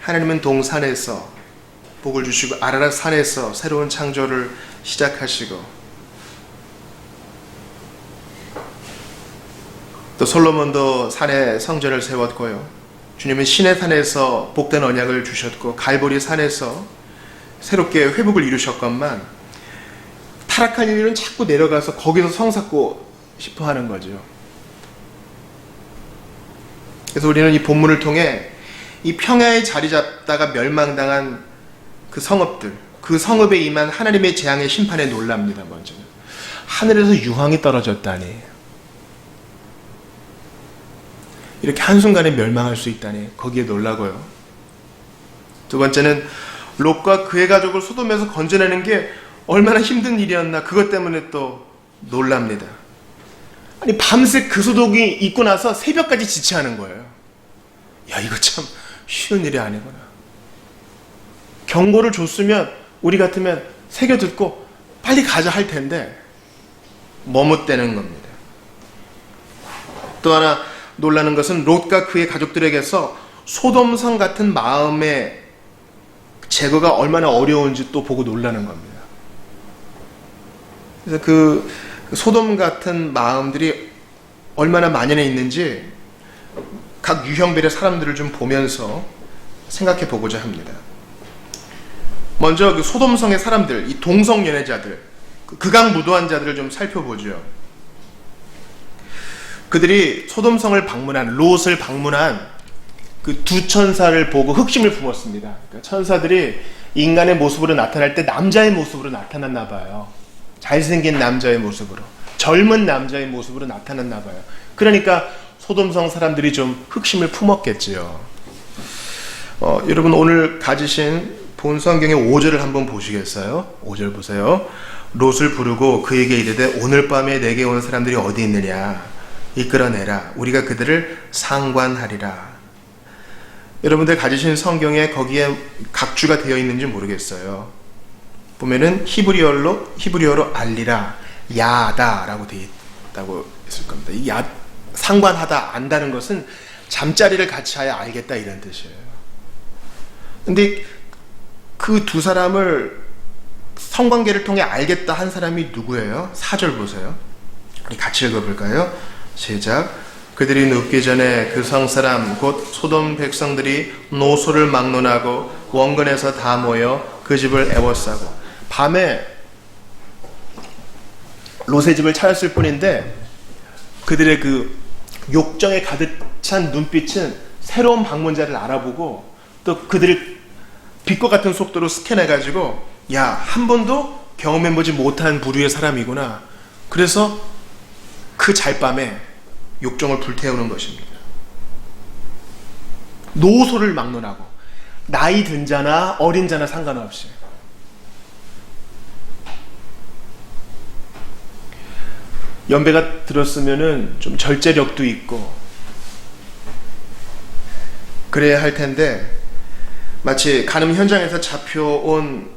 하나님은 동산에서 복을 주시고 아라랏 산에서 새로운 창조를 시작하시고, 또 솔로몬도 산에 성전을 세웠고요. 주님은 시내 산에서 복된 언약을 주셨고 갈보리 산에서 새롭게 회복을 이루셨건만, 타락한 인류는 자꾸 내려가서 거기서 성 쌓고 싶어 하는 거죠. 그래서 우리는 이 본문을 통해 이 평야에 자리 잡다가 멸망당한 그 성읍들, 그 성읍에 임한 하나님의 재앙의 심판에 놀랍니다. 먼저는 하늘에서 유황이 떨어졌다니, 이렇게 한순간에 멸망할 수 있다니 거기에 놀라고요. 두 번째는 롯과 그의 가족을 소돔에서 건져내는 게 얼마나 힘든 일이었나, 그것 때문에 또 놀랍니다. 아니, 밤새 그 소독이 있고 나서 새벽까지 지체하는 거예요. 야, 이거 참 쉬운 일이 아니구나. 경고를 줬으면 우리 같으면 새겨 듣고 빨리 가자 할 텐데 머뭇대는 겁니다. 또 하나 놀라는 것은 롯과 그의 가족들에게서 소돔성 같은 마음의 제거가 얼마나 어려운지 또 보고 놀라는 겁니다. 그래서 그 소돔 같은 마음들이 얼마나 만연해 있는지 각 유형별의 사람들을 좀 보면서 생각해 보고자 합니다. 먼저 그 소돔성의 사람들, 이 동성 연애자들, 극악무도한 자들을 좀 살펴보죠. 그들이 소돔성을 방문한, 롯을 방문한 그 두 천사를 보고 흑심을 품었습니다. 그러니까 천사들이 인간의 모습으로 나타날 때 남자의 모습으로 나타났나 봐요. 잘생긴 남자의 모습으로, 젊은 남자의 모습으로 나타났나 봐요. 그러니까 소돔성 사람들이 좀 흑심을 품었겠지요. 여러분 오늘 가지신 본 성경의 5절을 한번 보시겠어요? 5절 보세요. 롯을 부르고 그에게 이르되 오늘 밤에 내게 온 사람들이 어디 있느냐, 이끌어내라, 우리가 그들을 상관하리라. 여러분들 가지신 성경에 거기에 각주가 되어 있는지 모르겠어요. 보면은 히브리어로 알리라, 야다라고 되어 있다고 있을 겁니다. 이 상관하다, 안다는 것은 잠자리를 같이 하여 알겠다, 이런 뜻이에요. 근데 그 두 사람을 성관계를 통해 알겠다 한 사람이 누구예요? 4절 보세요. 우리 같이 읽어볼까요? 시작. 그들이 눕기 전에 그 성사람 곧 소돔 백성들이 노소를 막론하고 원근에서 다 모여 그 집을 애워싸고. 밤에 롯의 집을 찾았을 뿐인데 그들의 그 욕정에 가득 찬 눈빛은 새로운 방문자를 알아보고 또 그들을 빛과 같은 속도로 스캔해가지고, 야, 한 번도 경험해보지 못한 부류의 사람이구나. 그래서 그 잘밤에 욕정을 불태우는 것입니다. 노소를 막론하고, 나이 든 자나 어린 자나 상관없이. 연배가 들었으면은 좀 절제력도 있고 그래야 할 텐데, 마치 간음 현장에서 잡혀온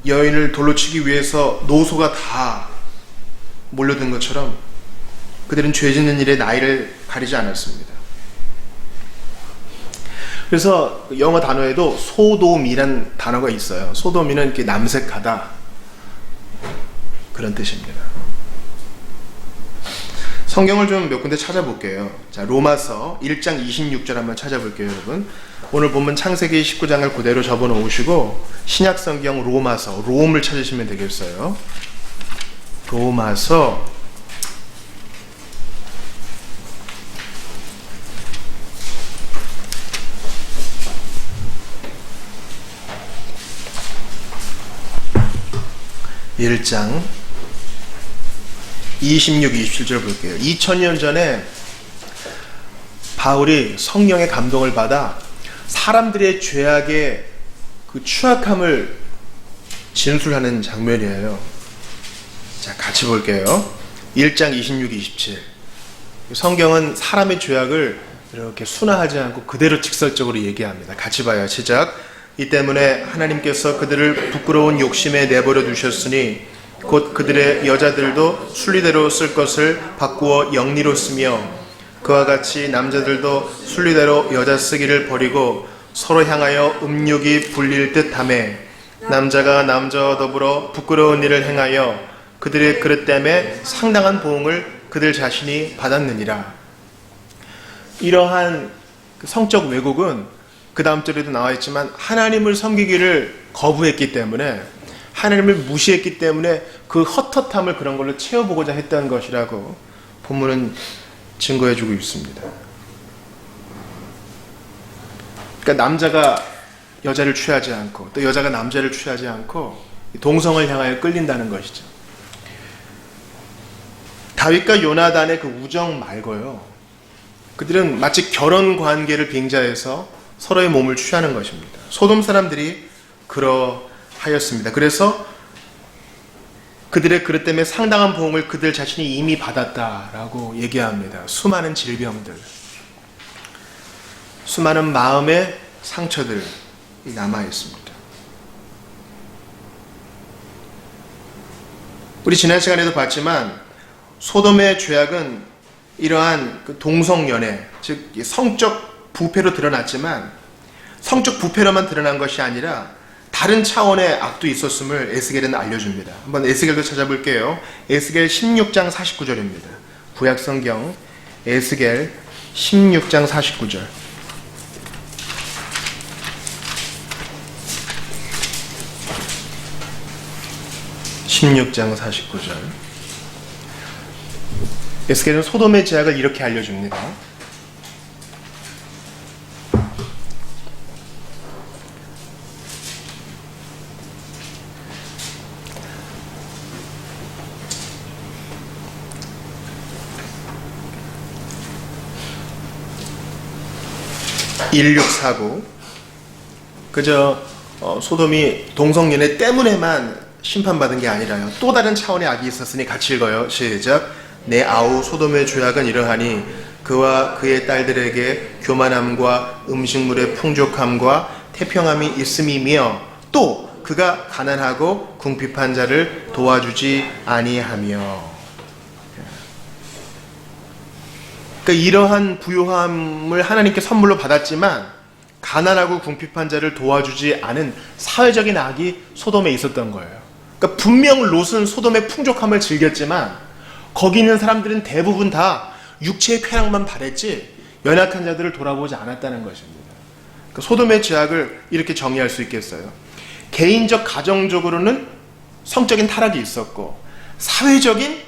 여인을 돌로 치기 위해서 노소가 다 몰려든 것처럼 그들은 죄 짓는 일에 나이를 가리지 않았습니다. 그래서 영어 단어에도 소돔이란 단어가 있어요. 소돔이는 이렇게 남색하다, 그런 뜻입니다. 성경을 좀 몇 군데 찾아볼게요. 자, 로마서 1장 26절 한번 찾아볼게요, 여러분. 오늘 본문 창세기 19장을 그대로 접어놓으시고 신약 성경 로마서, 롬을 찾으시면 되겠어요. 로마서 1장 26, 27절 볼게요. 2000년 전에 바울이 성령의 감동을 받아 사람들의 죄악의 그 추악함을 진술하는 장면이에요. 자, 같이 볼게요. 1장 26, 27. 성경은 사람의 죄악을 이렇게 순화하지 않고 그대로 직설적으로 얘기합니다. 같이 봐요. 시작. 이 때문에 하나님께서 그들을 부끄러운 욕심에 내버려 두셨으니 곧 그들의 여자들도 순리대로 쓸 것을 바꾸어 영리로 쓰며 그와 같이 남자들도 순리대로 여자 쓰기를 버리고 서로 향하여 음욕이 불릴 듯하매 남자가 남자와 더불어 부끄러운 일을 행하여 그들의 그릇 때문에 상당한 보응을 그들 자신이 받았느니라. 이러한 성적 왜곡은 그 다음 절에도 나와 있지만 하나님을 섬기기를 거부했기 때문에, 하나님을 무시했기 때문에 그 헛헛함을 그런 걸로 채워보고자 했던 것이라고 본문은 증거해주고 있습니다. 그러니까 남자가 여자를 취하지 않고 또 여자가 남자를 취하지 않고 동성을 향하여 끌린다는 것이죠. 다윗과 요나단의 그 우정 말고요, 그들은 마치 결혼 관계를 빙자해서 서로의 몸을 취하는 것입니다. 소돔 사람들이 그러하였습니다. 그래서 그들의 그릇 때문에 상당한 보응을 그들 자신이 이미 받았다라고 얘기합니다. 수많은 질병들, 수많은 마음의 상처들이 남아 있습니다. 우리 지난 시간에도 봤지만 소돔의 죄악은 이러한 그 동성연애, 즉 성적 부패로 드러났지만 성적 부패로만 드러난 것이 아니라 다른 차원의 악도 있었음을 에스겔은 알려줍니다. 한번 에스겔도 찾아볼게요. 에스겔 16장 49절입니다. 구약성경 에스겔 16장 49절. 에스겔은 소돔의 죄악을 이렇게 알려줍니다. 그저 소돔이 동성연애 때문에만 심판받은 게 아니라요, 또 다른 차원의 악이 있었으니 같이 읽어요. 시작. 내 아우 소돔의 죄악은 이러하니 그와 그의 딸들에게 교만함과 음식물의 풍족함과 태평함이 있음이며 또 그가 가난하고 궁핍한 자를 도와주지 아니하며. 그러니까 이러한 부유함을 하나님께 선물로 받았지만 가난하고 궁핍한 자를 도와주지 않은 사회적인 악이 소돔에 있었던 거예요. 그러니까 분명 롯은 소돔의 풍족함을 즐겼지만 거기 있는 사람들은 대부분 다 육체의 쾌락만 바랬지 연약한 자들을 돌아보지 않았다는 것입니다. 그러니까 소돔의 죄악을 이렇게 정의할 수 있겠어요. 개인적 가정적으로는 성적인 타락이 있었고 사회적인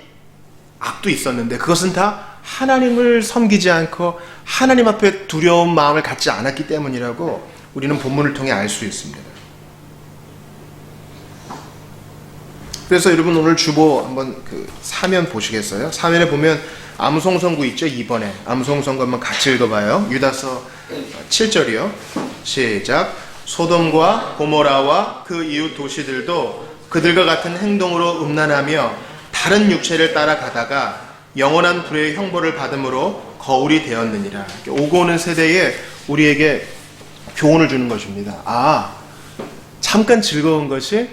악도 있었는데 그것은 다 하나님을 섬기지 않고 하나님 앞에 두려운 마음을 갖지 않았기 때문이라고 우리는 본문을 통해 알 수 있습니다. 그래서 여러분 오늘 주보 한번 그 사면 보시겠어요? 사면에 보면 암송선구 있죠? 2번에 암송선구 한번 같이 읽어봐요. 유다서 7절이요. 시작. 소돔과 고모라와 그 이웃 도시들도 그들과 같은 행동으로 음란하며 다른 육체를 따라가다가 영원한 불의 형벌을 받음으로 거울이 되었느니라. 오고 오는 세대에 우리에게 교훈을 주는 것입니다. 잠깐 즐거운 것이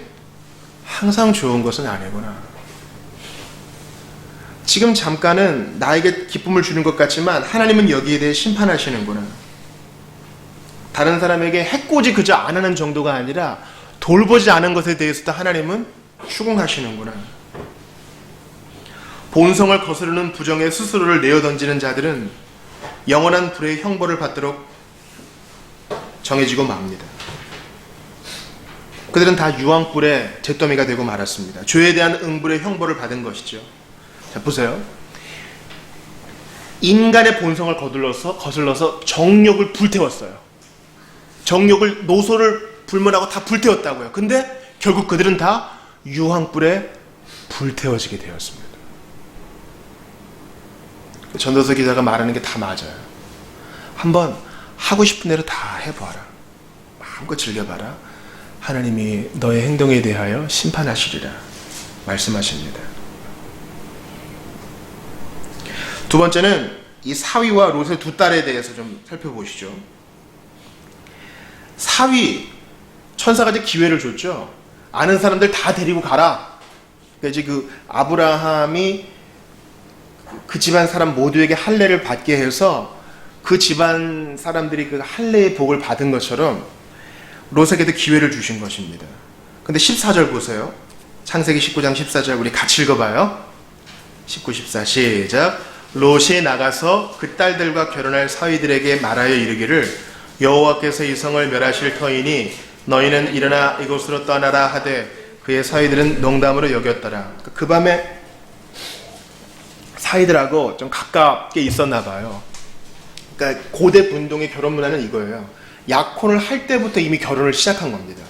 항상 좋은 것은 아니구나. 지금 잠깐은 나에게 기쁨을 주는 것 같지만 하나님은 여기에 대해 심판하시는구나. 다른 사람에게 해코지 그저 안 하는 정도가 아니라 돌보지 않은 것에 대해서도 하나님은 추궁하시는구나. 본성을 거스르는 부정에 스스로를 내어던지는 자들은 영원한 불의 형벌을 받도록 정해지고 맙니다. 그들은 다 유황불의 잿더미가 되고 말았습니다. 죄에 대한 응불의 형벌을 받은 것이죠. 자, 보세요. 인간의 본성을 거슬러서 정욕을 불태웠어요. 정욕을, 노소를 불문하고 다 불태웠다고요. 근데 결국 그들은 다 유황불에 불태워지게 되었습니다. 전도서 기자가 말하는 게 다 맞아요. 한번 하고 싶은 대로 다 해봐라. 마음껏 즐겨봐라. 하나님이 너의 행동에 대하여 심판하시리라 말씀하십니다. 두 번째는 이 사위와 롯의 두 딸에 대해서 좀 살펴보시죠. 사위, 천사가 이제 기회를 줬죠. 아는 사람들 다 데리고 가라. 그러니까 이제 그 아브라함이 그 집안 사람 모두에게 할례를 받게 해서 그 집안 사람들이 그 할례의 복을 받은 것처럼 롯에게도 기회를 주신 것입니다. 근데 14절 보세요. 창세기 19장 14절 우리 같이 읽어봐요. 19, 14 시작. 롯이 나가서 그 딸들과 결혼할 사위들에게 말하여 이르기를 여호와께서 이 성을 멸하실 터이니 너희는 일어나 이곳으로 떠나라 하되 그의 사위들은 농담으로 여겼더라. 그 밤에 사위들하고 좀 가깝게 있었나 봐요. 그러니까 고대 분동의 결혼 문화는 이거예요. 약혼을 할 때부터 이미 결혼을 시작한 겁니다.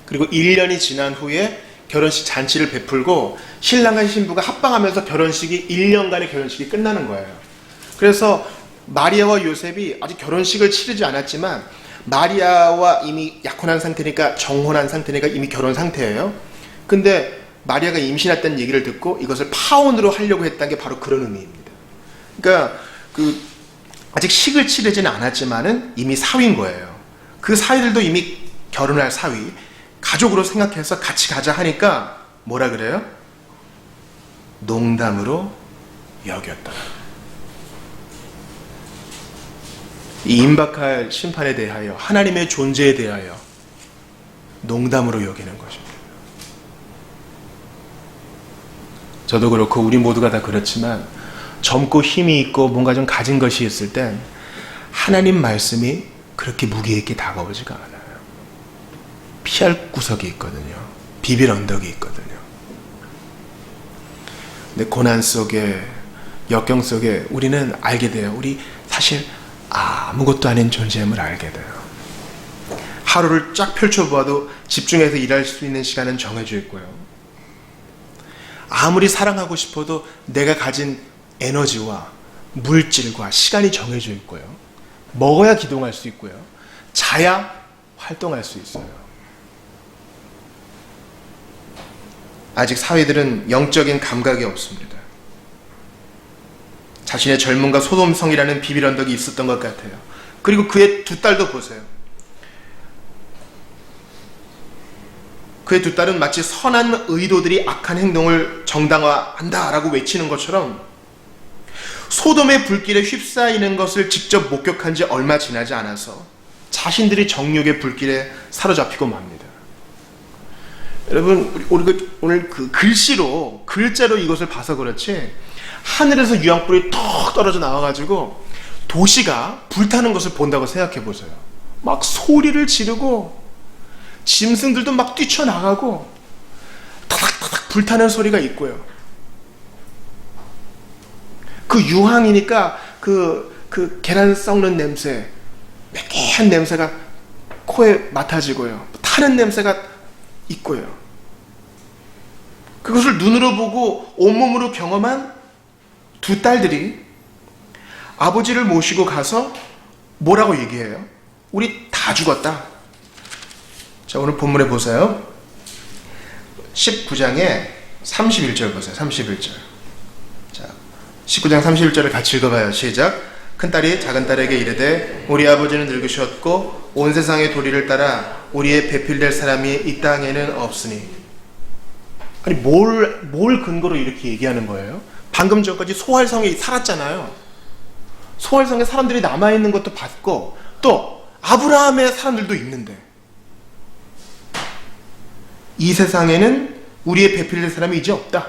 그리고 1년이 지난 후에 결혼식 잔치를 베풀고 신랑과 신부가 합방하면서 결혼식이 1년간의 결혼식이 끝나는 거예요. 그래서 마리아와 요셉이 아직 결혼식을 치르지 않았지만 마리아와 이미 약혼한 상태니까 정혼한 상태니까 이미 결혼 상태예요. 근데 마리아가 임신했다는 얘기를 듣고 이것을 파혼으로 하려고 했다는 게 바로 그런 의미입니다. 그러니까 아직 식을 치르지는 않았지만은 이미 사위인 거예요. 그 사위들도 이미 결혼할 사위, 가족으로 생각해서 같이 가자 하니까 뭐라 그래요? 농담으로 여겼다. 이 임박할 심판에 대하여, 하나님의 존재에 대하여 농담으로 여기는 것입니다. 저도 그렇고 우리 모두가 다 그렇지만 젊고 힘이 있고 뭔가 좀 가진 것이 있을 땐 하나님 말씀이 그렇게 무게 있게 다가오지가 않아요. 피할 구석이 있거든요. 비빌 언덕이 있거든요. 근데 고난 속에, 역경 속에 우리는 알게 돼요. 우리 사실 아무것도 아닌 존재임을 알게 돼요. 하루를 쫙 펼쳐보아도 집중해서 일할 수 있는 시간은 정해져 있고요. 아무리 사랑하고 싶어도 내가 가진 에너지와 물질과 시간이 정해져 있고요. 먹어야 기동할 수 있고요. 자야 활동할 수 있어요. 아직 사위들은 영적인 감각이 없습니다. 자신의 젊음과 소돔성이라는 비빌 언덕이 있었던 것 같아요. 그리고 그의 두 딸도 보세요. 그의 두 딸은 마치 선한 의도들이 악한 행동을 정당화한다라고 외치는 것처럼 소돔의 불길에 휩싸이는 것을 직접 목격한 지 얼마 지나지 않아서 자신들이 정욕의 불길에 사로잡히고 맙니다. 여러분, 우리 오늘 그 글자로 이것을 봐서 그렇지 하늘에서 유황불이 턱 떨어져 나와가지고 도시가 불타는 것을 본다고 생각해 보세요. 막 소리를 지르고 짐승들도 막 뛰쳐나가고 타닥타닥 불타는 소리가 있고요. 그 유황이니까 그 계란 썩는 냄새, 매캐한 냄새가 코에 맡아지고요. 타는 냄새가 있고요. 그것을 눈으로 보고 온몸으로 경험한 두 딸들이 아버지를 모시고 가서 뭐라고 얘기해요? 우리 다 죽었다. 자, 오늘 본문에 보세요. 19장에 31절 보세요. 31절. 자, 19장 31절을 같이 읽어봐요. 시작. 큰딸이 작은딸에게 이르되 우리 아버지는 늙으셨고 온 세상의 도리를 따라 우리의 배필될 사람이 이 땅에는 없으니. 아니 뭘 근거로 이렇게 얘기하는 거예요? 방금 전까지 소활성에 살았잖아요. 소활성에 사람들이 남아있는 것도 봤고 또 아브라함의 사람들도 있는데 이 세상에는 우리의 배필될 사람이 이제 없다.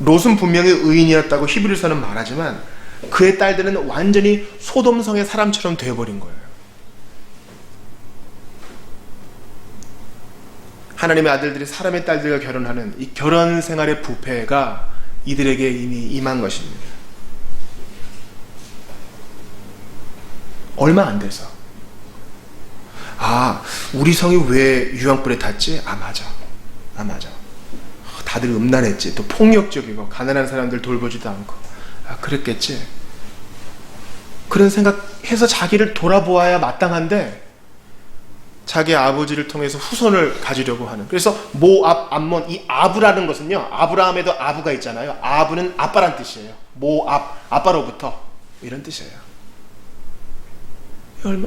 롯은 분명히 의인이었다고 히브리서는 말하지만 그의 딸들은 완전히 소돔성의 사람처럼 되어버린 거예요. 하나님의 아들들이 사람의 딸들과 결혼하는 이 결혼 생활의 부패가 이들에게 이미 임한 것입니다. 얼마 안 돼서 우리 성이 왜 유황불에 탔지? 맞아. 다들 음란했지. 또 폭력적이고 가난한 사람들 돌보지도 않고 그랬겠지. 그런 생각해서 자기를 돌아보아야 마땅한데 자기 아버지를 통해서 후손을 가지려고 하는. 그래서 모압, 암몬, 이 아브라는 것은요, 아브라함에도 아부가 있잖아요. 아부는 아빠란 뜻이에요. 모압, 아빠로부터 이런 뜻이에요.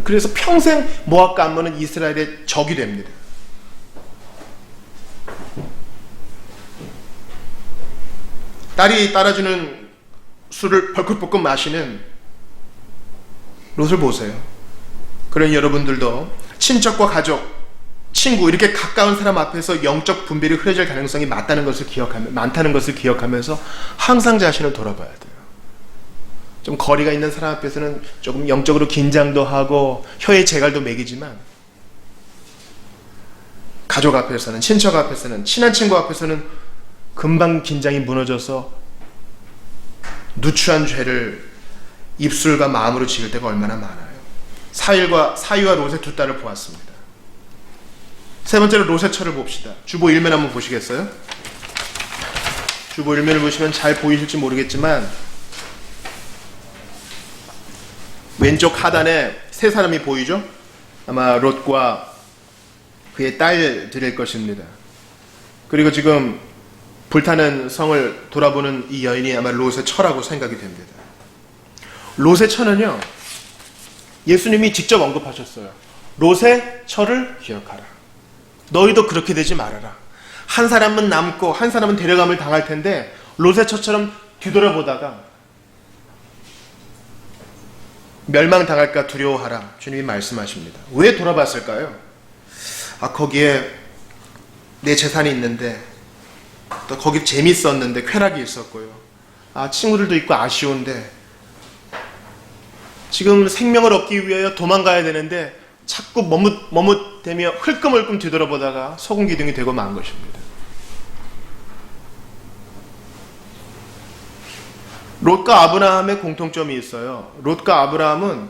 그래서 평생 모압과 암몬은 이스라엘의 적이 됩니다. 딸이 따라주는 술을 벌컥벌컥 마시는 롯을 보세요. 그런 여러분들도 친척과 가족, 친구 이렇게 가까운 사람 앞에서 영적 분별이 흐려질 가능성이 많다는 것을 기억하면서 항상 자신을 돌아봐야 돼요. 좀 거리가 있는 사람 앞에서는 조금 영적으로 긴장도 하고 혀에 재갈도 매기지만 가족 앞에서는, 친척 앞에서는, 친한 친구 앞에서는 금방 긴장이 무너져서 누추한 죄를 입술과 마음으로 지을 때가 얼마나 많아요. 사위와 롯의 두 딸을 보았습니다. 세 번째로 롯의 처를 봅시다. 주보 1면 한번 보시겠어요? 주보 1면을 보시면 잘 보이실지 모르겠지만 왼쪽 하단에 세 사람이 보이죠? 아마 롯과 그의 딸들일 것입니다. 그리고 지금 불타는 성을 돌아보는 이 여인이 아마 롯의 처라고 생각이 됩니다. 롯의 처는요, 예수님이 직접 언급하셨어요. 롯의 처를 기억하라. 너희도 그렇게 되지 말아라. 한 사람은 남고 한 사람은 데려감을 당할 텐데 롯의 처처럼 뒤돌아보다가 멸망당할까 두려워하라. 주님이 말씀하십니다. 왜 돌아봤을까요? 거기에 내 재산이 있는데, 또 거기 재밌었는데, 쾌락이 있었고요. 친구들도 있고 아쉬운데, 지금 생명을 얻기 위하여 도망가야 되는데 자꾸 머뭇대며 흘끔흘끔 뒤돌아보다가 소금 기둥이 되고 만 것입니다. 롯과 아브라함의 공통점이 있어요. 롯과 아브라함은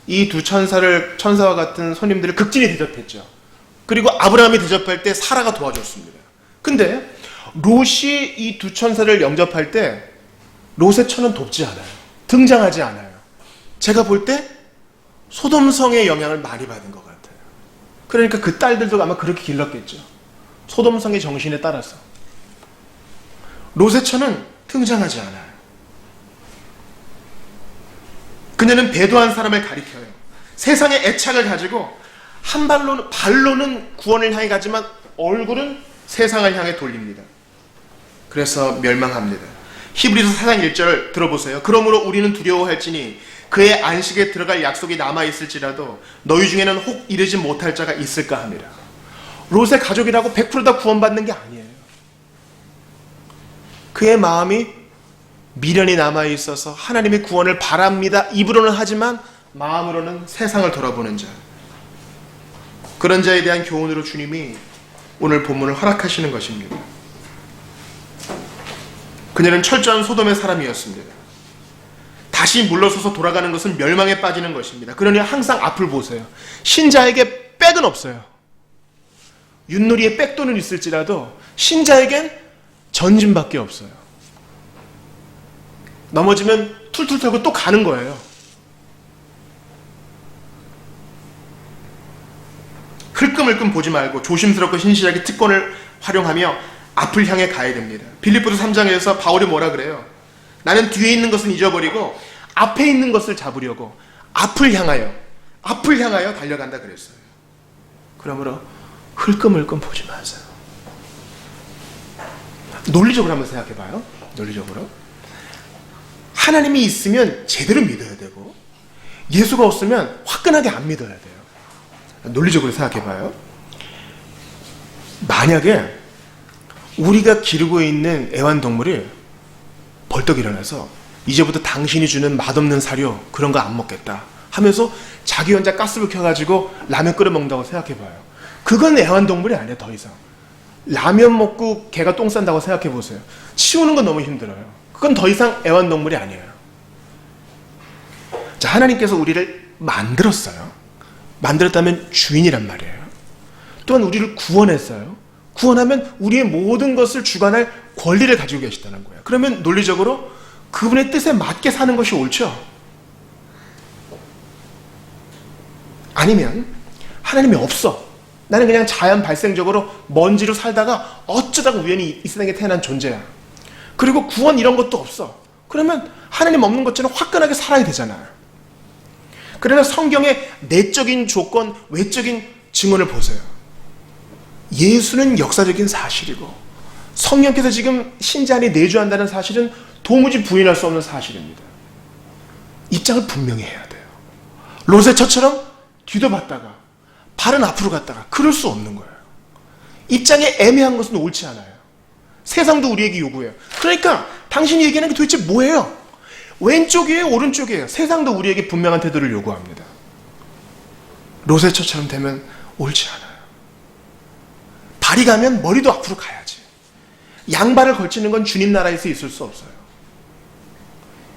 이 두 천사와 같은 손님들을 극진히 대접했죠. 그리고 아브라함이 대접할 때 사라가 도와줬습니다. 근데 롯이 이 두 천사를 영접할 때 롯의 처는 돕지 않아요. 등장하지 않아요. 제가 볼 때 소돔성의 영향을 많이 받은 것 같아요. 그러니까 그 딸들도 아마 그렇게 길렀겠죠. 소돔성의 정신에 따라서. 롯의 처는 등장하지 않아요. 그녀는 배도한 사람을 가리켜요. 세상의 애착을 가지고 발로는 구원을 향해 가지만 얼굴은 세상을 향해 돌립니다. 그래서 멸망합니다. 히브리서 4장 1절 들어보세요. 그러므로 우리는 두려워할지니 그의 안식에 들어갈 약속이 남아있을지라도 너희 중에는 혹 이르지 못할 자가 있을까 함이라. 롯의 가족이라고 100% 다 구원받는 게 아니에요. 그의 마음이 미련이 남아있어서 하나님의 구원을 바랍니다. 입으로는 하지만 마음으로는 세상을 돌아보는 자. 그런 자에 대한 교훈으로 주님이 오늘 본문을 허락하시는 것입니다. 그녀는 철저한 소돔의 사람이었습니다. 다시 물러서서 돌아가는 것은 멸망에 빠지는 것입니다. 그러니 항상 앞을 보세요. 신자에게 백은 없어요. 윷놀이에 백도는 있을지라도 신자에겐 전진밖에 없어요. 넘어지면 툴툴 털고 또 가는 거예요. 흘끔흘끔 보지 말고 조심스럽고 신실하게 특권을 활용하며 앞을 향해 가야 됩니다. 빌립보서 3장에서 바울이 뭐라 그래요? 나는 뒤에 있는 것은 잊어버리고 앞에 있는 것을 잡으려고 앞을 향하여 달려간다 그랬어요. 그러므로 흘끔흘끔 보지 마세요. 논리적으로 한번 생각해 봐요. 논리적으로. 하나님이 있으면 제대로 믿어야 되고 예수가 없으면 화끈하게 안 믿어야 돼요. 논리적으로 생각해 봐요. 만약에 우리가 기르고 있는 애완동물이 벌떡 일어나서 이제부터 당신이 주는 맛없는 사료 그런 거 안 먹겠다 하면서 자기 혼자 가스불 켜가지고 라면 끓여 먹는다고 생각해 봐요. 그건 애완동물이 아니에요. 더 이상 라면 먹고 개가 똥 싼다고 생각해 보세요. 치우는 건 너무 힘들어요. 그건 더 이상 애완동물이 아니에요. 자, 하나님께서 우리를 만들었어요. 만들었다면 주인이란 말이에요. 또한 우리를 구원했어요. 구원하면 우리의 모든 것을 주관할 권리를 가지고 계시다는 거예요. 그러면 논리적으로 그분의 뜻에 맞게 사는 것이 옳죠. 아니면 하나님이 없어. 나는 그냥 자연 발생적으로 먼지로 살다가 어쩌다가 우연히 이 세상에 태어난 존재야. 그리고 구원 이런 것도 없어. 그러면 하나님 없는 것처럼 화끈하게 살아야 되잖아요. 그러나 성경의 내적인 조건, 외적인 증언을 보세요. 예수는 역사적인 사실이고 성령께서 지금 신자 안에 내주한다는 사실은 도무지 부인할 수 없는 사실입니다. 입장을 분명히 해야 돼요. 롯의 처처럼 뒤도 봤다가 발은 앞으로 갔다가 그럴 수 없는 거예요. 입장이 애매한 것은 옳지 않아요. 세상도 우리에게 요구해요. 그러니까 당신이 얘기하는 게 도대체 뭐예요? 왼쪽이에요? 오른쪽이에요? 세상도 우리에게 분명한 태도를 요구합니다. 롯의 처처럼 되면 옳지 않아요. 발이 가면 머리도 앞으로 가야지. 양발을 걸치는 건 주님 나라에서 있을 수 없어요.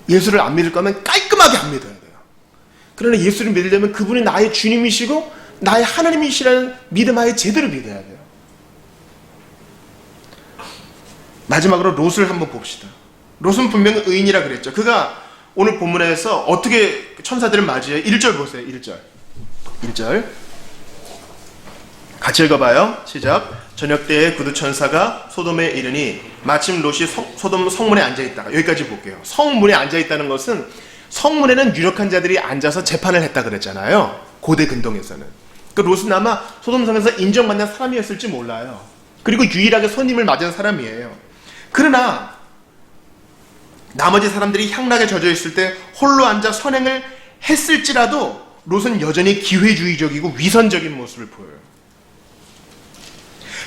예수를 안 믿을 거면 깔끔하게 안 믿어야 돼요. 그러나 예수를 믿으려면 그분이 나의 주님이시고 나의 하나님이시라는 믿음 하에 제대로 믿어야 돼요. 마지막으로 롯을 한번 봅시다. 롯은 분명히 의인이라 그랬죠. 그가 오늘 본문에서 어떻게 천사들을 맞이해요? 1절 보세요. 1절 같이 읽어봐요. 시작. 저녁 때에 구두 천사가 소돔에 이르니 마침 롯이 소돔 성문에 앉아있다가, 여기까지 볼게요. 성문에 앉아있다는 것은, 성문에는 유력한 자들이 앉아서 재판을 했다 그랬잖아요. 고대 근동에서는. 그 롯은 아마 소돔성에서 인정받는 사람이었을지 몰라요. 그리고 유일하게 손님을 맞은 사람이에요. 그러나 나머지 사람들이 향락에 젖어 있을 때 홀로 앉아 선행을 했을지라도 롯은 여전히 기회주의적이고 위선적인 모습을 보여요.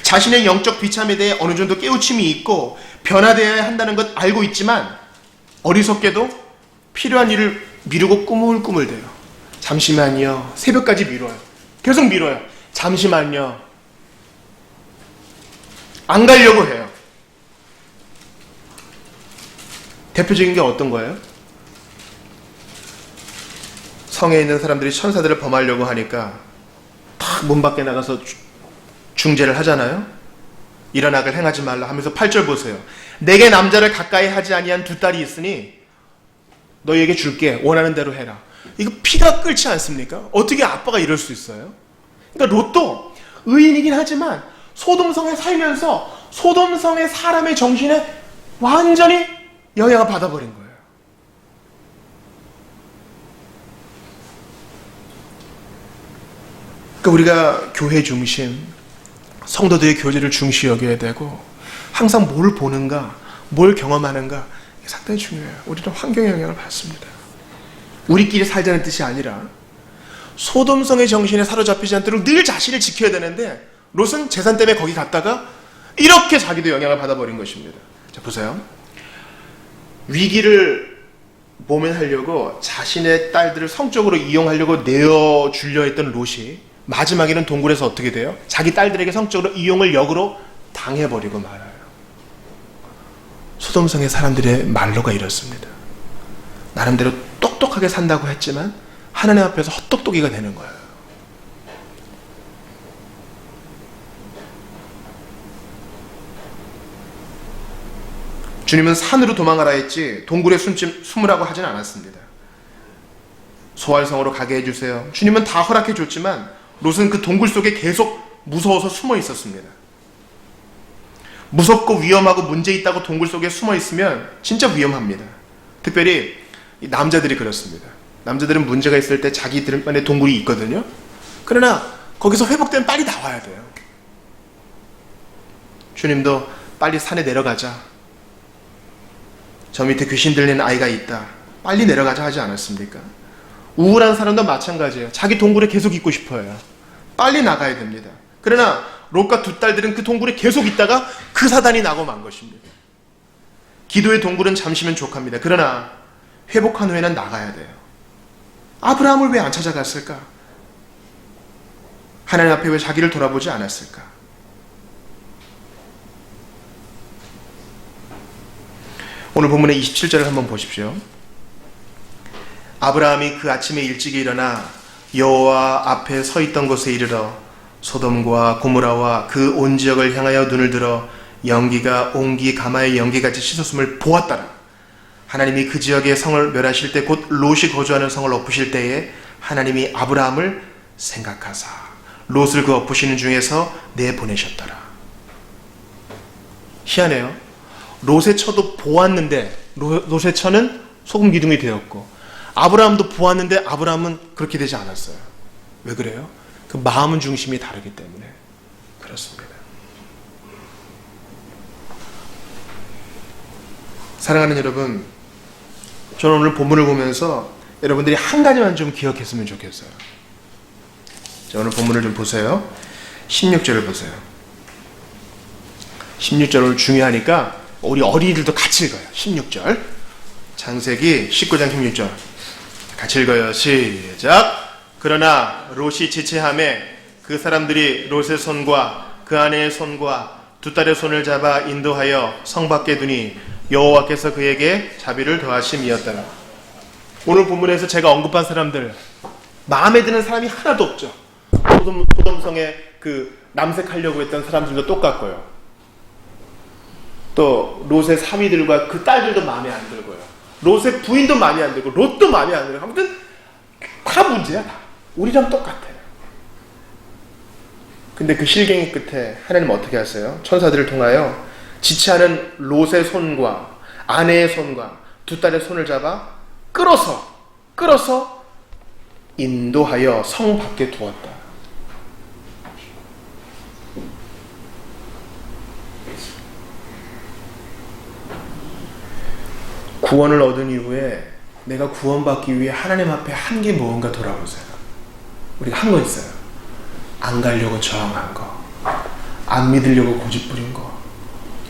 자신의 영적 비참에 대해 어느 정도 깨우침이 있고 변화되어야 한다는 것 알고 있지만 어리석게도 필요한 일을 미루고 꾸물꾸물대요. 잠시만요. 새벽까지 미뤄요. 계속 미뤄요. 잠시만요. 안 가려고 해요. 대표적인 게 어떤 거예요? 성에 있는 사람들이 천사들을 범하려고 하니까 탁 문 밖에 나가서 중재를 하잖아요. 이런 악을 행하지 말라 하면서 8절 보세요. 내게 남자를 가까이 하지 아니한 두 딸이 있으니 너희에게 줄게. 원하는 대로 해라. 이거 피가 끓지 않습니까? 어떻게 아빠가 이럴 수 있어요? 그러니까 롯도 의인이긴 하지만 소돔성에 살면서 소돔성의 사람의 정신에 완전히 영향을 받아버린 거예요. 그러니까 우리가 교회 중심, 성도들의 교제를 중시 여겨야 되고 항상 뭘 보는가, 뭘 경험하는가 이게 상당히 중요해요. 우리는 환경의 영향을 받습니다. 우리끼리 살자는 뜻이 아니라 소돔성의 정신에 사로잡히지 않도록 늘 자신을 지켜야 되는데 롯은 재산 때문에 거기 갔다가 이렇게 자기도 영향을 받아버린 것입니다. 자, 보세요. 위기를 모면하려고 자신의 딸들을 성적으로 이용하려고 내어주려 했던 롯이 마지막에는 동굴에서 어떻게 돼요? 자기 딸들에게 성적으로 이용을 역으로 당해버리고 말아요. 소돔성의 사람들의 말로가 이렇습니다. 나름대로 똑똑하게 산다고 했지만 하나님 앞에서 헛똑똑이가 되는 거예요. 주님은 산으로 도망가라 했지 동굴에 숨으라고 하진 않았습니다. 소알성으로 가게 해주세요. 주님은 다 허락해 줬지만 롯은 그 동굴 속에 계속 무서워서 숨어 있었습니다. 무섭고 위험하고 문제 있다고 동굴 속에 숨어 있으면 진짜 위험합니다. 특별히 남자들이 그렇습니다. 남자들은 문제가 있을 때 자기들만의 동굴이 있거든요. 그러나 거기서 회복되면 빨리 나와야 돼요. 주님도 빨리 산에 내려가자. 저 밑에 귀신 들리는 아이가 있다. 빨리 내려가자 하지 않았습니까? 우울한 사람도 마찬가지예요. 자기 동굴에 계속 있고 싶어요. 빨리 나가야 됩니다. 그러나 롯과 두 딸들은 그 동굴에 계속 있다가 그 사단이 나고 만 것입니다. 기도의 동굴은 잠시면 족합니다. 그러나 회복한 후에는 나가야 돼요. 아브라함을 왜 안 찾아갔을까? 하나님 앞에 왜 자기를 돌아보지 않았을까? 오늘 본문의 27절을 한번 보십시오. 아브라함이 그 아침에 일찍 일어나 여호와 앞에 서 있던 곳에 이르러 소돔과 고모라와 그 온 지역을 향하여 눈을 들어 연기가 옹기 가마의 연기같이 씻었음을 보았더라. 하나님이 그 지역의 성을 멸하실 때 곧 롯이 거주하는 성을 엎으실 때에 하나님이 아브라함을 생각하사 롯을 그 엎으시는 중에서 내보내셨더라. 희한해요. 롯의 처도 보았는데 롯의 처는 소금 기둥이 되었고 아브라함도 보았는데 아브라함은 그렇게 되지 않았어요. 왜 그래요? 그 마음은 중심이 다르기 때문에 그렇습니다. 사랑하는 여러분, 저는 오늘 본문을 보면서 여러분들이 한 가지만 좀 기억했으면 좋겠어요. 자, 오늘 본문을 좀 보세요. 16절을 보세요. 16절 오늘 중요하니까 우리 어린이들도 같이 읽어요. 16절. 창세기 19장 16절. 같이 읽어요. 시작. 그러나 롯이 지체하매 그 사람들이 롯의 손과 그 아내의 손과 두 딸의 손을 잡아 인도하여 성 밖에 두니 여호와께서 그에게 자비를 더하심이었더라. 오늘 본문에서 제가 언급한 사람들 마음에 드는 사람이 하나도 없죠. 소돔성에 그 남색하려고 했던 사람들도 똑같고요. 또 롯의 사위들과 그 딸들도 마음에 안 들고요. 롯의 부인도 마음에 안 들고 롯도 마음에 안 들고 아무튼 다 문제야. 다. 우리랑 똑같아요. 근데 그 실갱이 끝에 하나님 어떻게 하세요? 천사들을 통하여 지체하는 롯의 손과 아내의 손과 두 딸의 손을 잡아 끌어서 인도하여 성 밖에 두었다. 구원을 얻은 이후에 내가 구원받기 위해 하나님 앞에 한 게 무언가 돌아보세요. 우리가 한 거 있어요. 안 가려고 저항한 거, 안 믿으려고 고집부린 거,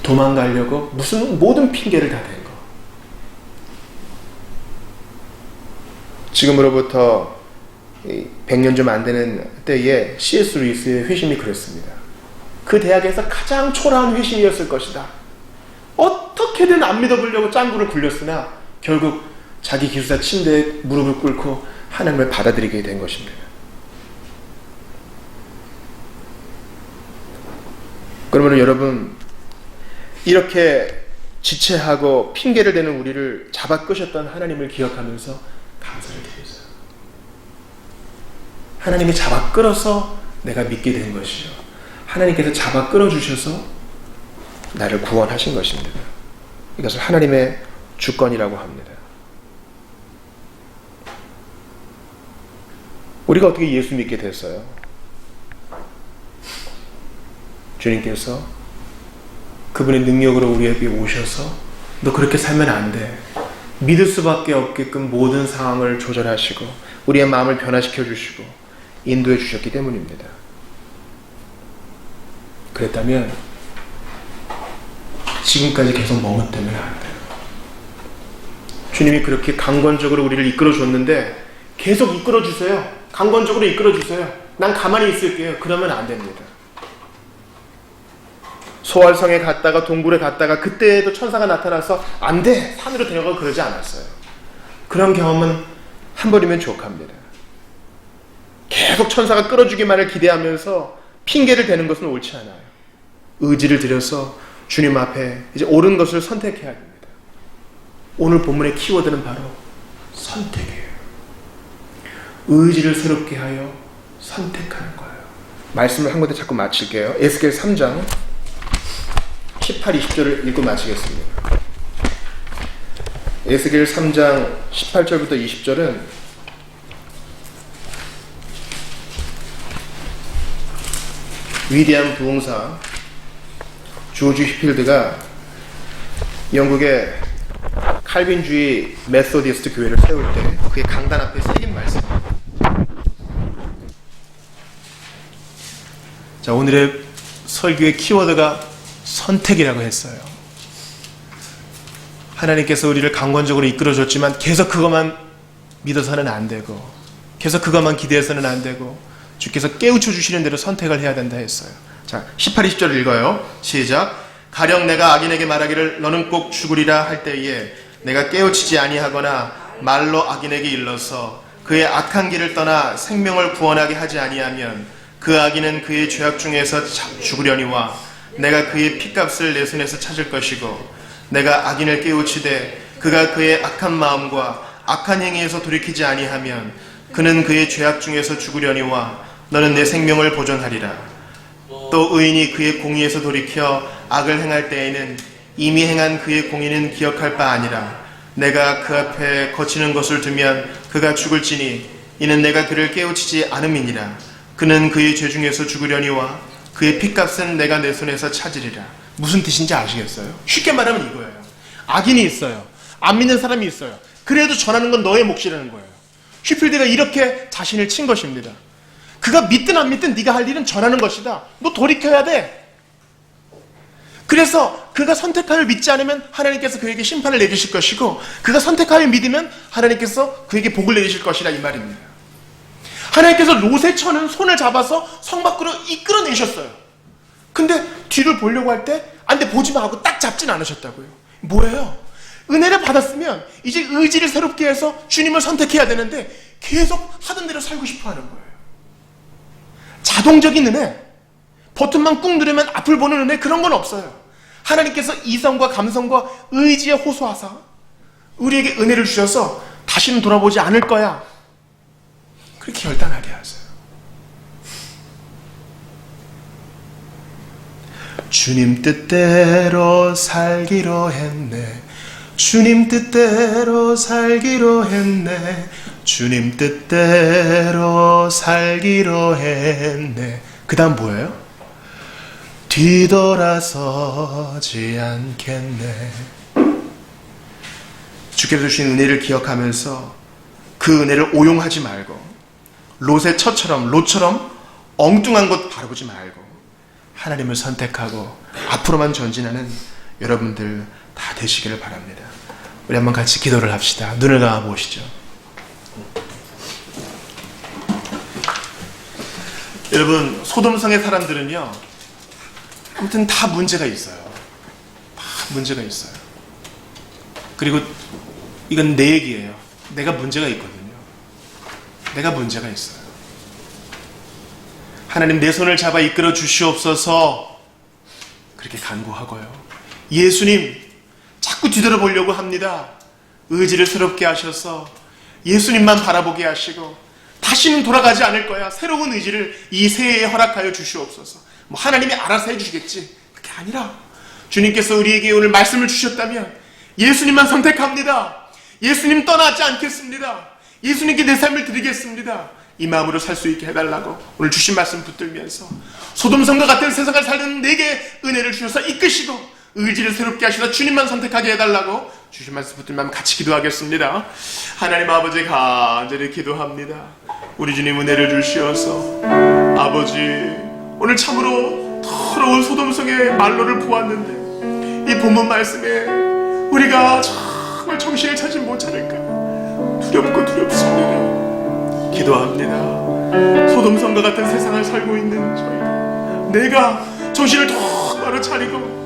도망가려고 무슨 모든 핑계를 다 댄 거. 지금으로부터 100년 좀 안 되는 때에 C.S. 루이스의 회심이 그랬습니다. 그 대학에서 가장 초라한 회심이었을 것이다. 어떻게든 안 믿어보려고 짱구를 굴렸으나 결국 자기 기숙사 침대에 무릎을 꿇고 하나님을 받아들이게 된 것입니다. 그러면 여러분, 이렇게 지체하고 핑계를 대는 우리를 잡아 끄셨던 하나님을 기억하면서 감사를 드리세요. 하나님이 잡아 끌어서 내가 믿게 된 것이요, 하나님께서 잡아 끌어주셔서 나를 구원하신 것입니다. 이것을 하나님의 주권이라고 합니다. 우리가 어떻게 예수 믿게 됐어요? 주님께서 그분의 능력으로 우리에게 오셔서 너 그렇게 살면 안 돼, 믿을 수밖에 없게끔 모든 상황을 조절하시고 우리의 마음을 변화시켜 주시고 인도해 주셨기 때문입니다. 그랬다면 지금까지 계속 머뭇대면 안 돼요. 주님이 그렇게 강권적으로 우리를 이끌어 줬는데 계속 이끌어 주세요. 강권적으로 이끌어 주세요. 난 가만히 있을게요. 그러면 안 됩니다. 소알성에 갔다가 동굴에 갔다가 그때에도 천사가 나타나서 안 돼, 산으로 데려가고 그러지 않았어요. 그런 경험은 한 번이면 족합니다. 계속 천사가 끌어주기만을 기대하면서 핑계를 대는 것은 옳지 않아요. 의지를 들여서 주님 앞에 이제 옳은 것을 선택해야 됩니다. 오늘 본문의 키워드는 바로 선택이에요. 의지를 새롭게 하여 선택하는 거예요. 말씀을 한 군데 자꾸 마칠게요. 에스겔 3장 18, 20절을 읽고 마치겠습니다. 에스겔 3장 18절부터 20절은 위대한 부흥사 조지 휘필드가 영국의 칼빈주의 메소디스트 교회를 세울 때 그의 강단 앞에 새긴 말씀입니다. 자, 오늘의 설교의 키워드가 선택이라고 했어요. 하나님께서 우리를 강권적으로 이끌어줬지만 계속 그것만 믿어서는 안 되고 계속 그것만 기대해서는 안 되고 주께서 깨우쳐 주시는 대로 선택을 해야 된다 했어요. 자, 18, 20절 읽어요. 시작. 가령 내가 악인에게 말하기를 너는 꼭 죽으리라 할 때에 내가 깨우치지 아니하거나 말로 악인에게 일러서 그의 악한 길을 떠나 생명을 구원하게 하지 아니하면 그 악인은 그의 죄악 중에서 죽으려니와 내가 그의 피값을 내 손에서 찾을 것이고 내가 악인을 깨우치되 그가 그의 악한 마음과 악한 행위에서 돌이키지 아니하면 그는 그의 죄악 중에서 죽으려니와 너는 내 생명을 보존하리라. 또 의인이 그의 공의에서 돌이켜 악을 행할 때에는 이미 행한 그의 공의는 기억할 바 아니라 내가 그 앞에 거치는 것을 두면 그가 죽을지니 이는 내가 그를 깨우치지 않음이니라. 그는 그의 죄 중에서 죽으려니와 그의 피값은 내가 내 손에서 찾으리라. 무슨 뜻인지 아시겠어요? 쉽게 말하면 이거예요. 악인이 있어요. 안 믿는 사람이 있어요. 그래도 전하는 건 너의 몫이라는 거예요. 휘필드가 이렇게 자신을 친 것입니다. 그가 믿든 안 믿든 네가 할 일은 전하는 것이다. 너 돌이켜야 돼. 그래서 그가 선택하여 믿지 않으면 하나님께서 그에게 심판을 내리실 것이고, 그가 선택하여 믿으면 하나님께서 그에게 복을 내리실 것이라, 이 말입니다. 하나님께서 롯의 처는 손을 잡아서 성 밖으로 이끌어내셨어요. 근데 뒤를 보려고 할 때 안 돼, 보지 마 하고 딱 잡진 않으셨다고요. 뭐예요? 은혜를 받았으면 이제 의지를 새롭게 해서 주님을 선택해야 되는데 계속 하던 대로 살고 싶어 하는 거예요. 자동적인 은혜, 버튼만 꾹 누르면 앞을 보는 은혜, 그런 건 없어요. 하나님께서 이성과 감성과 의지에 호소하사 우리에게 은혜를 주셔서 다시는 돌아보지 않을 거야, 그렇게 결단하게 하세요. 주님 뜻대로 살기로 했네. 주님 뜻대로 살기로 했네. 주님 뜻대로 살기로 했네. 그 다음 뭐예요? 뒤돌아서지 않겠네. 주께서 주신 은혜를 기억하면서 그 은혜를 오용하지 말고, 롯의 처처럼, 롯처럼 엉뚱한 것 바라보지 말고 하나님을 선택하고 앞으로만 전진하는 여러분들 다 되시기를 바랍니다. 우리 한번 같이 기도를 합시다. 눈을 감아 보시죠. 여러분, 소돔성의 사람들은요, 아무튼 다 문제가 있어요. 다 문제가 있어요. 그리고 이건 내 얘기예요. 내가 문제가 있거든요. 내가 문제가 있어요. 하나님, 내 손을 잡아 이끌어 주시옵소서, 그렇게 간구하고요. 예수님, 자꾸 뒤돌아보려고 합니다. 의지를 새롭게 하셔서 예수님만 바라보게 하시고 다시는 돌아가지 않을 거야, 새로운 의지를 이 새해에 허락하여 주시옵소서. 뭐 하나님이 알아서 해주시겠지, 그게 아니라 주님께서 우리에게 오늘 말씀을 주셨다면 예수님만 선택합니다. 예수님 떠나지 않겠습니다. 예수님께 내 삶을 드리겠습니다. 이 마음으로 살 수 있게 해달라고 오늘 주신 말씀 붙들면서 소돔성과 같은 세상을 살던 내게 은혜를 주셔서 이끄시고 의지를 새롭게 하시라 주님만 선택하게 해달라고 주신 말씀 붙들면 같이 기도하겠습니다. 하나님 아버지, 간절히 기도합니다. 우리 주님 은혜를 주시어서 아버지, 오늘 참으로 더러운 소돔성의 말로를 보았는데 이 본문 말씀에 우리가 정말 정신을 차지 못하니까 두렵고 두렵습니다. 기도합니다. 소돔성과 같은 세상을 살고 있는 저희가, 내가 정신을 똑바로 차리고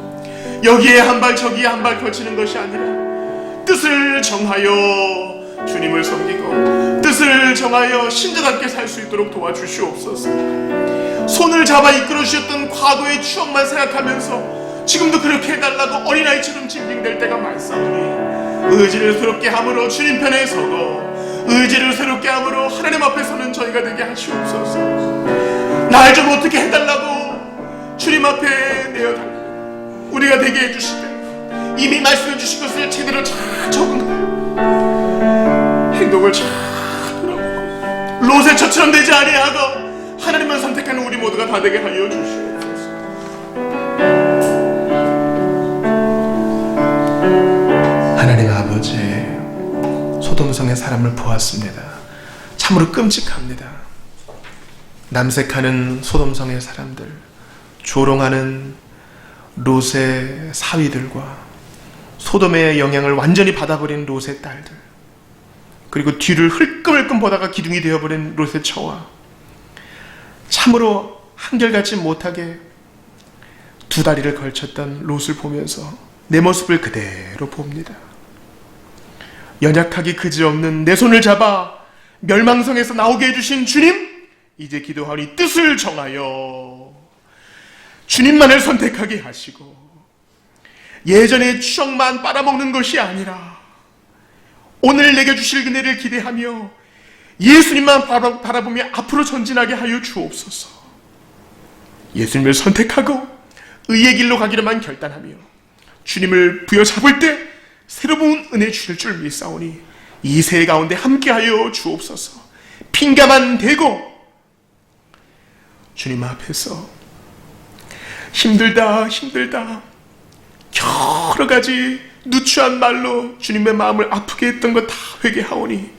여기에 한 발 저기에 한 발 걸치는 것이 아니라 뜻을 정하여 주님을 섬기고 뜻을 정하여 신자답게 살 수 있도록 도와주시옵소서. 손을 잡아 이끌어 주셨던 과거의 추억만 생각하면서 지금도 그렇게 해달라고 어린아이처럼 징징댈 때가 많사오니 의지를 새롭게 함으로 주님 편에 서고 의지를 새롭게 함으로 하나님 앞에 서는 저희가 되게 하시옵소서. 날 좀 어떻게 해달라고 주님 앞에 내어달라고 우리가 되게 해주시되 이미 말씀해 주신 것을 제대로 잘 적응하여 행동을 잘 돌아보고 롯의 처처럼 되지 아니하고 하나님만 선택하는 우리 모두가 다 되게 하여 주시옵소서. 하나님 아버지, 소돔성의 사람을 보았습니다. 참으로 끔찍합니다. 남색하는 소돔성의 사람들, 조롱하는 롯의 사위들과 소돔의 영향을 완전히 받아버린 롯의 딸들, 그리고 뒤를 흘끔흘끔 보다가 기둥이 되어버린 롯의 처와 참으로 한결같이 못하게 두 다리를 걸쳤던 롯을 보면서 내 모습을 그대로 봅니다. 연약하기 그지없는 내 손을 잡아 멸망성에서 나오게 해주신 주님, 이제 기도하니 뜻을 정하여 주님만을 선택하게 하시고 예전의 추억만 빨아먹는 것이 아니라 오늘 내게 주실 은혜를 기대하며 예수님만 바라보며 앞으로 전진하게 하여 주옵소서. 예수님을 선택하고 의의 길로 가기로만 결단하며 주님을 부여잡을 때 새로운 은혜 주실 줄 믿사오니 이 새해 가운데 함께하여 주옵소서. 핑계만 대고 주님 앞에서 힘들다 여러 가지 누추한 말로 주님의 마음을 아프게 했던 것 다 회개하오니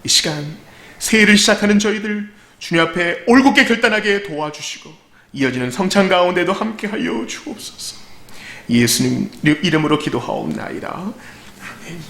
이 시간 새해를 시작하는 저희들 주님 앞에 올곧게 결단하게 도와주시고 이어지는 성찬 가운데도 함께하여 주옵소서. 예수님 이름으로 기도하옵나이다. 아멘.